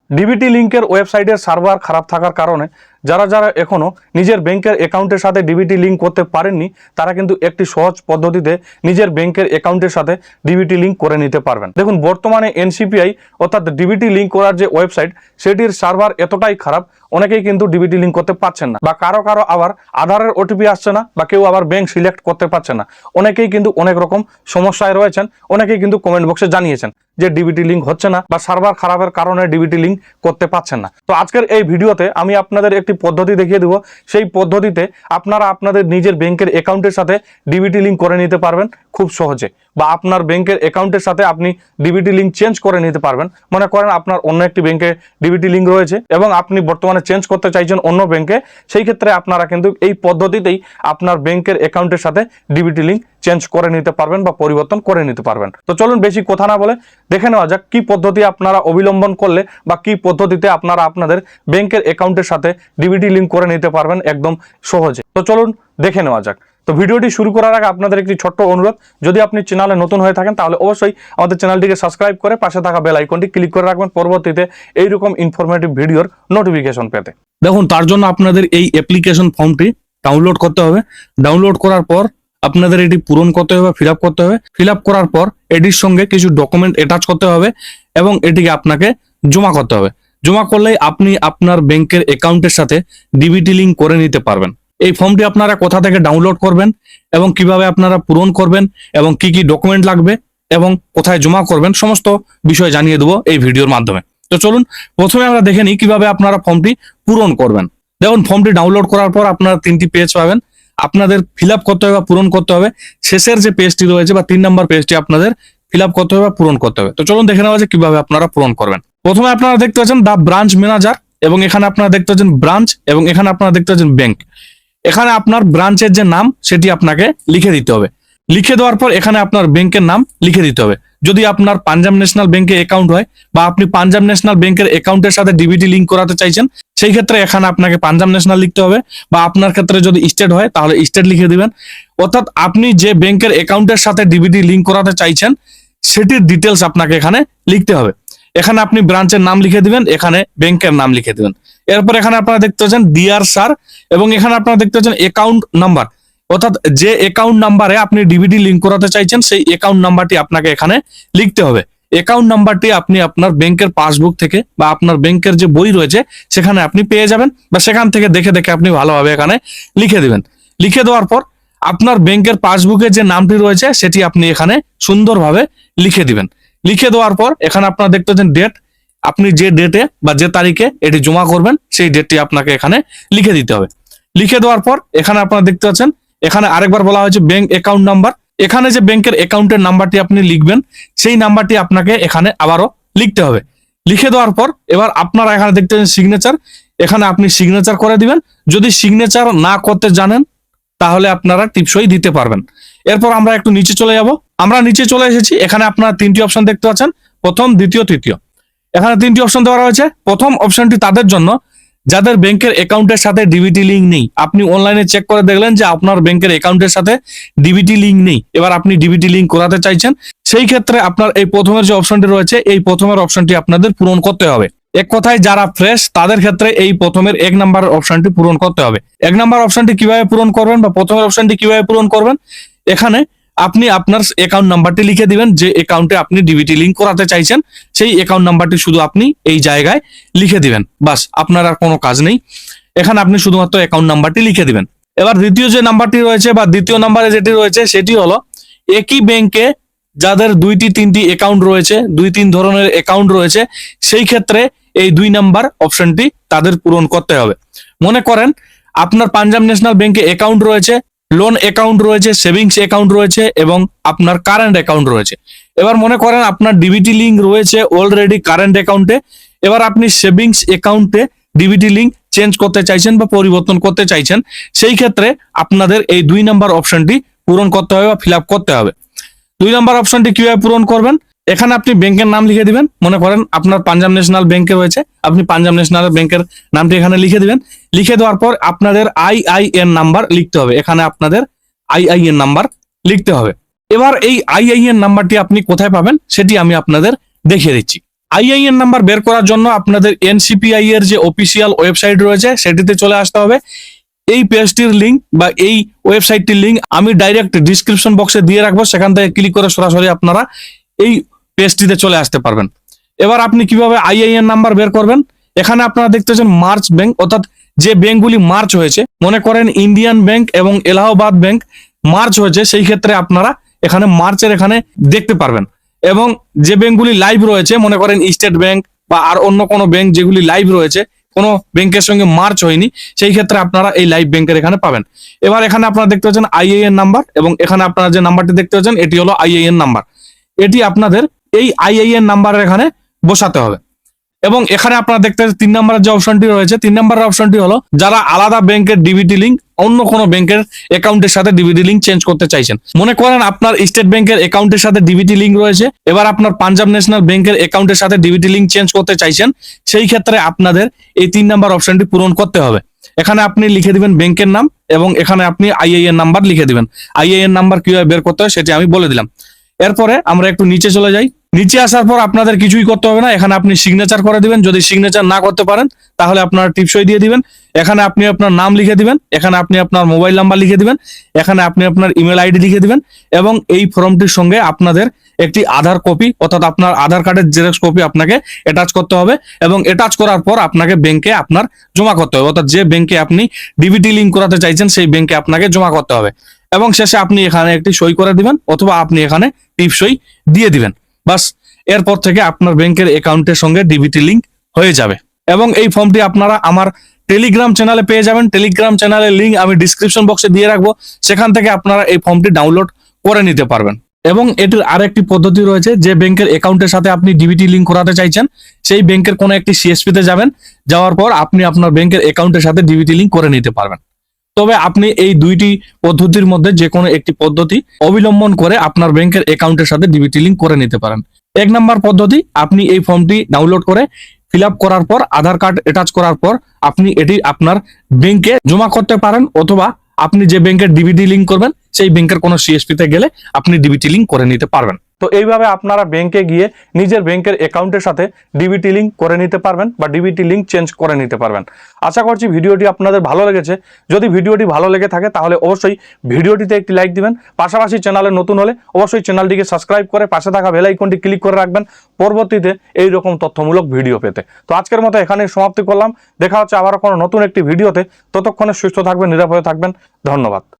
DBT লিঙ্কের ওয়েবসাইটের server খারাপ থাকার কারণে যারা এখনো নিজের ব্যাংকের অ্যাকাউন্টের সাথে ডিবিটি লিঙ্ক করতে পারেননি তারা কিন্তু একটি সহজ পদ্ধতিতে নিজের ব্যাংকের অ্যাকাউন্টের সাথে ডিবিটি লিঙ্ক করে নিতে পারবেন। দেখুন, বর্তমানে এনসিপিআই অর্থাৎ ডিবিটি লিঙ্ক করার যে ওয়েবসাইট সেটির সার্ভার এতটাই খারাপ, অনেকেই কিন্তু ডিবিটি লিঙ্ক করতে পারছেন না, বা কারো আবার আধারের ওটিপি আসছে না, বা কেউ আবার ব্যাংক সিলেক্ট করতে পারছে না। অনেকেই কিন্তু অনেক রকম সমস্যায় রয়েছেন। অনেকেই কিন্তু কমেন্ট বক্সে জানিয়েছেন যে ডিবিটি লিঙ্ক হচ্ছে না বা সার্ভার খারাপের কারণে ডিবিটি লিঙ্ক করতে পারছেন না। তো আজকের এই ভিডিওতে আমি আপনাদের একটি পদ্ধতি দেখিয়ে দেব। সেই পদ্ধতিতে আপনারা আপনাদের নিজের ব্যাংকের অ্যাকাউন্টের সাথে ডিবিটি লিঙ্ক করে নিতে পারবেন খুব সহজে, বা আপনার ব্যাংকের অ্যাকাউন্টের সাথে আপনি ডিবিটি লিঙ্ক চেঞ্জ করে নিতে পারবেন। মনে করেন আপনার অন্য একটি ব্যাংকে ডিবিটি লিঙ্ক রয়েছে এবং আপনি বর্তমানে চেঞ্জ করতে চাইছেন অন্য ব্যাংকে, সেই ক্ষেত্রে আপনারা কিন্তু এই পদ্ধতিতেই আপনার ব্যাংকের অ্যাকাউন্টের সাথে ডিবিটি লিঙ্ক চেঞ্জ করে নিতে পারবেন বা পরিবর্তন করে নিতে পারবেন। তো চলুন বেশি কথা না বলে দেখে নেওয়া যাক কি পদ্ধতি আপনারা অবলম্বন করলে বা কি পদ্ধতিতে আপনারা আপনাদের ব্যাংকের অ্যাকাউন্টের সাথে ডিবিটি লিঙ্ক করে নিতে পারবেন একদম সহজে। তো চলুন দেখে নেওয়া যাক। তো ভিডিওটি শুরু করার আগে আপনাদের একটি ছোট্ট অনুরোধ, যদি আপনি চ্যানেলে নতুন হয়ে থাকেন তাহলে অবশ্যই আমাদের চ্যানেলটিকে সাবস্ক্রাইব করে পাশে থাকা বেল আইকনটি ক্লিক করে রাখবেন পরবর্তীতে এইরকম ইনফরমেটিভ ভিডিওর নোটিফিকেশন পেতে। দেখুন, তার জন্য আপনাদের এই অ্যাপ্লিকেশন ফর্মটি ডাউনলোড করতে হবে। ডাউনলোড করার পর আপনাদের এটি পূরণ করতে হবে, ফিল আপ করতে হবে। ফিল আপ করার পর এটির সঙ্গে কিছু ডকুমেন্ট অ্যাটাচ করতে হবে এবং এটিকে আপনাকে জমা করতে হবে। জমা করলেই আপনি আপনার ব্যাংকের অ্যাকাউন্টের সাথে ডিবিটি লিঙ্ক করে নিতে পারবেন। এই ফর্মটি আপনারা কোথা থেকে ডাউনলোড করবেন এবং কিভাবে আপনারা পূরণ করবেন এবং কি কি ডকুমেন্ট লাগবে এবং কোথায় জমা করবেন সমস্ত বিষয় জানিয়ে দেবো এই ভিডিওর মাধ্যমে। তো চলুন প্রথমে আমরা দেখে নিই কিভাবে আপনারা ফর্মটি পূরণ করবেন। দেখুন, ফর্মটি ডাউনলোড করার পর আপনারা তিনটি পেজ পাবেন। আপনাদের ফিল আপ করতে হবে বা পূরণ করতে হবে। শেষের যে পেজটি রয়েছে বা 3 নম্বর পেজটি আপনাদের ফিল আপ করতে হবে বা পূরণ করতে হবে। তো চলুন দেখে নেওয়া যায় কিভাবে আপনারা পূরণ করবেন। প্রথমে আপনারা দেখতে পাচ্ছেন দা ব্রাঞ্চ ম্যানেজার এবং এখানে আপনারা দেখতে পাচ্ছেন ব্রাঞ্চ এবং এখানে আপনারা দেখতে পাচ্ছেন ব্যাংক। এখানে আপনার ব্রাঞ্চের যে নাম সেটি আপনাকে লিখে দিতে হবে। লিখে দেওয়ার পর এখানে আপনার ব্যাংকের নাম লিখে দিতে হবে। যদি আপনার পাঞ্জাব ন্যাশনাল ব্যাংকে অ্যাকাউন্ট হয় বা আপনি পাঞ্জাব ন্যাশনাল ব্যাংকের অ্যাকাউন্টের সাথে ডিবিটি লিঙ্ক করাতে চাইছেন, সেই ক্ষেত্রে এখানে আপনাকে পাঞ্জাব ন্যাশনাল লিখতে হবে, বা আপনার ক্ষেত্রে যদি স্টেট হয় তাহলে স্টেট লিখে দিবেন। অর্থাৎ আপনি যে ব্যাংকের অ্যাকাউন্টের সাথে ডিবিটি লিঙ্ক করাতে চাইছেন সেটির ডিটেলস আপনাকে এখানে লিখতে হবে। এখানে আপনি ব্রাঞ্চের নাম লিখে দিবেন, এখানে ব্যাংকের নাম লিখে দিবেন। এরপর এখানে আপনারা দেখতে পাচ্ছেন ডিআর স্যার এবং এখানে আপনারা দেখতে পাচ্ছেন অ্যাকাউন্ট নাম্বার, অর্থাৎ যে অ্যাকাউন্ট নাম্বারে আপনি ডিবিটি লিঙ্ক করাতে চাইছেন সেই অ্যাকাউন্ট নাম্বারটি আপনাকে এখানে লিখতে হবে। অ্যাকাউন্ট নাম্বারটি আপনি আপনার ব্যাংকের পাসবুক থেকে বা আপনার ব্যাংকের যে বই রয়েছে সেখানে আপনি পেয়ে যাবেন, বা সেখান থেকে দেখে দেখে আপনি ভালোভাবে এখানে লিখে দিবেন। লিখে দেওয়ার পর আপনার ব্যাংকের পাসবুকে যে নামটি রয়েছে সেটি আপনি এখানে সুন্দরভাবে লিখে দিবেন। লিখে দেওয়ার পর এখানে আপনারা দেখতে পাচ্ছেন ডেট, আপনি যে ডেটে বা যে তারিখে এটি জমা করবেন সেই ডেটটি আপনাকে এখানে লিখে দিতে হবে। লিখে দেওয়ার পর এখানে আপনারা দেখতে পাচ্ছেন এখানে আরেকবার বলা হয়েছে ব্যাংক অ্যাকাউন্ট নাম্বার। এখানে যে ব্যাংকের অ্যাকাউন্টের নাম্বারটি আপনি লিখবেন সেই নাম্বারটি আপনাকে এখানে আবারও লিখতে হবে। লিখে দেওয়ার পর এবার আপনারা এখানে দেখতে পাচ্ছেন সিগনেচার, এখানে আপনি সিগনেচার করে দিবেন। যদি সিগনেচার না করতে জানেন তাহলে আপনারা টিপসই দিতে পারবেন। এরপর আমরা একটু নিচে চলে যাব। আমরা নিচে চলে এসেছি। এখানে আপনারা 3টি অপশন দেখতে পাচ্ছেন, প্রথম, দ্বিতীয়, তৃতীয়। এখানে 3টি অপশন দেওয়া রয়েছে। প্রথম অপশনটি তাদের জন্য যাদের ব্যাংকের অ্যাকাউন্টের সাথে ডিবিটি লিঙ্ক নেই। আপনি অনলাইনে চেক করে দেখলেন যে আপনার ব্যাংকের অ্যাকাউন্টের সাথে ডিবিটি লিঙ্ক নেই, এবার আপনি ডিবিটি লিঙ্ক করাতে চাইছেন, সেই ক্ষেত্রে আপনার এই প্রথমের যে অপশনটি রয়েছে এই প্রথমের অপশনটি আপনাদের পূরণ করতে হবে। এক কথায় যারা ফ্রেশ তাদের ক্ষেত্রে এই প্রথমের 1 নাম্বার অপশনটি পূরণ করতে হবে। 1 নাম্বার অপশনটি কিভাবে পূরণ করবেন বা প্রথমের অপশনটি কিভাবে পূরণ করবেন, এখানে আপনি আপনার অ্যাকাউন্ট নাম্বারটি লিখে দিবেন। যে অ্যাকাউন্টে আপনি ডিবিটি লিঙ্ক করাতে চাইছেন সেই অ্যাকাউন্ট নাম্বারটি শুধু আপনি এই জায়গায় লিখে দিবেন, বাস, আপনার আর কোনো কাজ নেই। এখানে আপনি শুধুমাত্র অ্যাকাউন্ট নাম্বারটি লিখে দিবেন। এবার দ্বিতীয় যে নাম্বারটি রয়েছে বা দ্বিতীয় নাম্বারে যেটি রয়েছে সেটি হলো একই ব্যাংকে যাদের 2টি 3টি অ্যাকাউন্ট রয়েছে, 2-3 ধরনের অ্যাকাউন্ট রয়েছে, সেই ক্ষেত্রে এই 2 নাম্বার অপশনটি তাদের পূরণ করতে হবে। মনে করেন আপনার পাঞ্জাব ন্যাশনাল ব্যাংকে অ্যাকাউন্ট রয়েছে, লোন অ্যাকাউন্ট রয়েছে, সেভিংস অ্যাকাউন্ট রয়েছে এবং আপনার কারেন্ট অ্যাকাউন্ট রয়েছে। এবার মনে করেন আপনার ডিবিটি লিঙ্ক রয়েছে অলরেডি কারেন্ট অ্যাকাউন্টে, এবার আপনি সেভিংস অ্যাকাউন্টে ডিবিটি লিঙ্ক চেঞ্জ করতে চাইছেন বা পরিবর্তন করতে চাইছেন, সেই ক্ষেত্রে আপনাদের এই 2 নাম্বার অপশনটি পূরণ করতে হবে বা ফিল আপ করতে হবে। 2 নাম্বার অপশনটি কিভাবে পূরণ করবেন, এখানে আপনি ব্যাংকের নাম লিখে দিবেন। মনে করেন আপনার পাঞ্জাব ন্যাশনাল ব্যাংকে রয়েছে, আপনি পাঞ্জাব ন্যাশনাল ব্যাংকের নামটি এখানে লিখে দিবেন। লিখে দেওয়ার পর আপনাদের আইআইএন নাম্বার লিখতে হবে। এখানে আপনাদের আইআইএন নাম্বার লিখতে হবে। এবার এই আইআইএন নাম্বারটি আপনি কোথায় পাবেন সেটি আমি আপনাদের দেখিয়ে দিচ্ছি। আইআইএন নাম্বার বের করার জন্য আপনাদের এনসিপিআই এর যে অফিসিয়াল ওয়েবসাইট রয়েছে সেটিতে চলে আসতে হবে। এই পেজটির লিঙ্ক বা এই ওয়েবসাইটটির লিঙ্ক আমি ডাইরেক্ট ডিসক্রিপশন বক্সে দিয়ে রাখবো, সেখান থেকে ক্লিক করে সরাসরি আপনারা এই পেজটিতে চলে আসতে পারবেন। এবার আপনি কিভাবে আইআইএন নাম্বার বের করবেন, এখানে আপনারা দেখতে পাচ্ছেন মার্চ ব্যাংক, অর্থাৎ যে ব্যাংকগুলি মার্চ হয়েছে, মনে করেন ইন্ডিয়ান ব্যাংক এবং এলাহাবাদ ব্যাংক মার্চ হয়েছে, সেই ক্ষেত্রে আপনারা এখানে মার্চের এখানে দেখতে পারবেন। এবং যে ব্যাংকগুলি লাইভ রয়েছে, মনে করেন স্টেট ব্যাংক বা আর অন্য কোনো ব্যাংক যেগুলি লাইভ রয়েছে, কোনো ব্যাংকের সঙ্গে মার্চ হয়নি, সেই ক্ষেত্রে আপনারা এই লাইভ ব্যাংকের এখানে পাবেন। এবার এখানে আপনারা দেখতে পাচ্ছেন আইআইএন নাম্বার, এবং এখানে আপনারা যে নাম্বারটি দেখতে পাচ্ছেন এটি হলো আইআইএন নাম্বার। এটি আপনাদের এই আইআইএন নাম্বারের এখানে বসাতে হবে। এবং এখানে আপনারা দেখতে পাচ্ছেন 3 নম্বরের যে অপশনটি রয়েছে, 3 নম্বরের অপশনটি হলো যারা আলাদা ব্যাংকের ডিবিটি লিঙ্ক অন্য কোনো ব্যাংকের অ্যাকাউন্টের সাথে ডিবিটি লিঙ্ক চেঞ্জ করতে চাইছেন। মনে করেন আপনার স্টেট ব্যাংকের অ্যাকাউন্টের সাথে ডিবিটি লিঙ্ক রয়েছে, এবার আপনার পাঞ্জাব ন্যাশনাল ব্যাংকের অ্যাকাউন্টের সাথে ডিবিটি লিঙ্ক চেঞ্জ করতে চাইছেন, সেই ক্ষেত্রে আপনাদের এই 3 নম্বর অপশনটি পূরণ করতে হবে। এখানে আপনি লিখে দিবেন ব্যাংকের নাম এবং এখানে আপনি আইআইএন নাম্বার লিখে দিবেন। আইআইএন নাম্বার কিভাবে বের করতে হয় সেটি আমি বলে দিলাম। এরপরে আমরা একটু নিচে চলে যাই। নিচে আসার পর আপনাদের কিছুই করতে হবে না, এখানে আপনি সিগনেচার করে দিবেন। যদি সিগনেচার না করতে পারেন তাহলে আপনারা টিপসই দিয়ে দিবেন। এখানে আপনি আপনার নাম লিখে দিবেন, এখানে আপনি আপনার মোবাইল নাম্বার লিখে দিবেন, এখানে আপনি আপনার ইমেল আইডি লিখে দিবেন, এবং এই ফর্মটির সঙ্গে আপনাদের একটি আধার কপি অর্থাৎ আপনার আধার কার্ডের জেরক্স কপি আপনাকে অ্যাটাচ করতে হবে। এবং অ্যাটাচ করার পর আপনাকে ব্যাংকে আপনার জমা করতে হবে, অর্থাৎ যে ব্যাংকে আপনি ডিবিটি লিঙ্ক করাতে চাইছেন সেই ব্যাংকে আপনাকে জমা করতে হবে। এবং শেষে আপনি এখানে একটি সই করে দিবেন অথবা আপনি এখানে টিপসই দিয়ে দিবেন। বাস, এরপর থেকে আপনার ব্যাংকের অ্যাকাউন্টের সঙ্গে ডিবিটি লিঙ্ক হয়ে যাবে। এবং এই ফর্মটি আপনারা আমার টেলিগ্রাম চ্যানেলে পেয়ে যাবেন। টেলিগ্রাম চ্যানেলের লিঙ্ক আমি ডিসক্রিপশন বক্সে দিয়ে রাখবো, সেখান থেকে আপনারা এই ফর্মটি ডাউনলোড করে নিতে পারবেন। এবং এটির আরেকটি পদ্ধতি রয়েছে, যে ব্যাংকের অ্যাকাউন্টের সাথে আপনি ডিবিটি লিঙ্ক করাতে চাইছেন সেই ব্যাংকের কোনো একটি সিএসপি তে যাবেন, যাওয়ার পর আপনি আপনার ব্যাংকের অ্যাকাউন্টের সাথে ডিবিটি লিঙ্ক করে নিতে পারবেন। তবে আপনি এই দুইটি পদ্ধতির মধ্যে যে কোনো একটি পদ্ধতি অবলম্বন করে আপনার ব্যাংকের অ্যাকাউন্টের সাথে ডিবিটি লিঙ্ক করে নিতে পারেন। 1 নম্বর পদ্ধতি, আপনি এই ফর্মটি ডাউনলোড করে ফিল আপ করার পর আধার কার্ড অ্যাটাচ করার পর আপনি এটি আপনার ব্যাংকে জমা করতে পারেন, অথবা আপনি যে ব্যাংকের ডিবিটি লিঙ্ক করবেন সেই ব্যাংকের কোনো সিএসপি তে গেলে আপনি ডিবিটি লিঙ্ক করে নিতে পারবেন। তো এইভাবে আপনারা ব্যাংকে গিয়ে নিজের ব্যাংকের অ্যাকাউন্টের সাথে ডিবিটি লিঙ্ক করে নিতে পারবেন বা ডিবিটি লিঙ্ক চেঞ্জ করে নিতে পারবেন। আশা করছি ভিডিওটি আপনাদের ভালো লেগেছে। যদি ভিডিওটি ভালো লেগে থাকে তাহলে অবশ্যই ভিডিওটিতে একটি লাইক দিবেন। পাশাপাশি চ্যানেলে নতুন হলে অবশ্যই চ্যানেলটিকে সাবস্ক্রাইব করে পাশে থাকা বেল আইকনটি ক্লিক করে রাখবেন পরবর্তীতে এই রকম তথ্যমূলক ভিডিও পেতে। তো আজকের মতো এখানেই সমাপ্তি করলাম। দেখা হচ্ছে আবার কোনো নতুন একটি ভিডিওতে। ততক্ষণে সুস্থ থাকবেন, নিরাপদে থাকবেন। ধন্যবাদ।